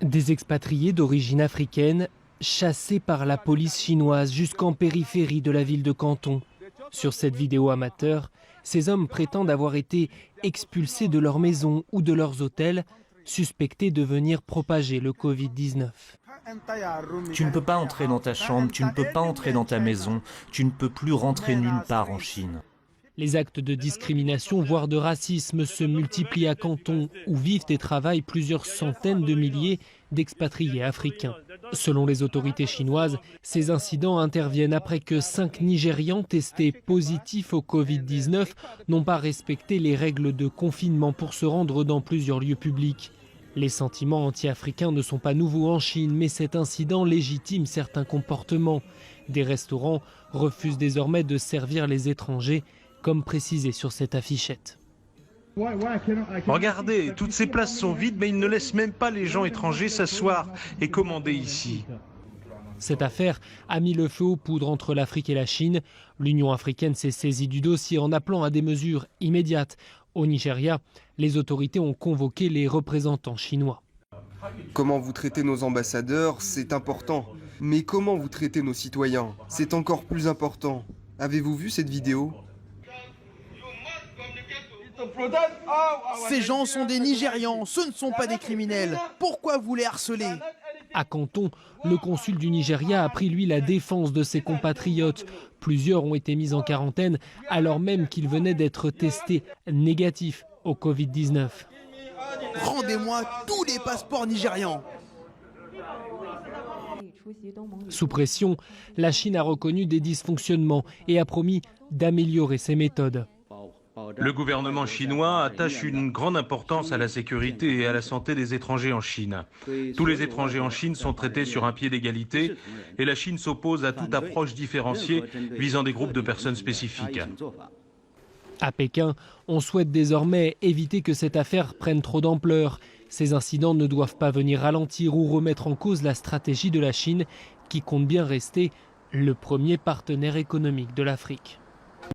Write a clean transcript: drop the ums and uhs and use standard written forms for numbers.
Des expatriés d'origine africaine chassés par la police chinoise jusqu'en périphérie de la ville de Canton. Sur cette vidéo amateur, ces hommes prétendent avoir été expulsés de leur maison ou de leurs hôtels, suspectés de venir propager le Covid-19. Tu ne peux pas entrer dans ta chambre, tu ne peux pas entrer dans ta maison, tu ne peux plus rentrer nulle part en Chine. Les actes de discrimination, voire de racisme, se multiplient à Canton, où vivent et travaillent plusieurs centaines de milliers d'expatriés africains. Selon les autorités chinoises, ces incidents interviennent après que 5 Nigérians testés positifs au Covid-19 n'ont pas respecté les règles de confinement pour se rendre dans plusieurs lieux publics. Les sentiments anti-africains ne sont pas nouveaux en Chine, mais cet incident légitime certains comportements. Des restaurants refusent désormais de servir les étrangers, comme précisé sur cette affichette. Regardez, toutes ces places sont vides, mais ils ne laissent même pas les gens étrangers s'asseoir et commander ici. Cette affaire a mis le feu aux poudres entre l'Afrique et la Chine. L'Union africaine s'est saisie du dossier en appelant à des mesures immédiates. Au Nigeria, les autorités ont convoqué les représentants chinois. Comment vous traitez nos ambassadeurs, c'est important. Mais comment vous traitez nos citoyens, c'est encore plus important. Avez-vous vu cette vidéo ? Ces gens sont des Nigérians, ce ne sont pas des criminels. Pourquoi vous les harcelez ? À Canton, le consul du Nigeria a pris, lui, la défense de ses compatriotes. Plusieurs ont été mis en quarantaine alors même qu'ils venaient d'être testés négatifs au Covid-19. Rendez-moi tous les passeports nigérians. Sous pression, la Chine a reconnu des dysfonctionnements et a promis d'améliorer ses méthodes. Le gouvernement chinois attache une grande importance à la sécurité et à la santé des étrangers en Chine. Tous les étrangers en Chine sont traités sur un pied d'égalité et la Chine s'oppose à toute approche différenciée visant des groupes de personnes spécifiques. À Pékin, on souhaite désormais éviter que cette affaire prenne trop d'ampleur. Ces incidents ne doivent pas venir ralentir ou remettre en cause la stratégie de la Chine qui compte bien rester le premier partenaire économique de l'Afrique.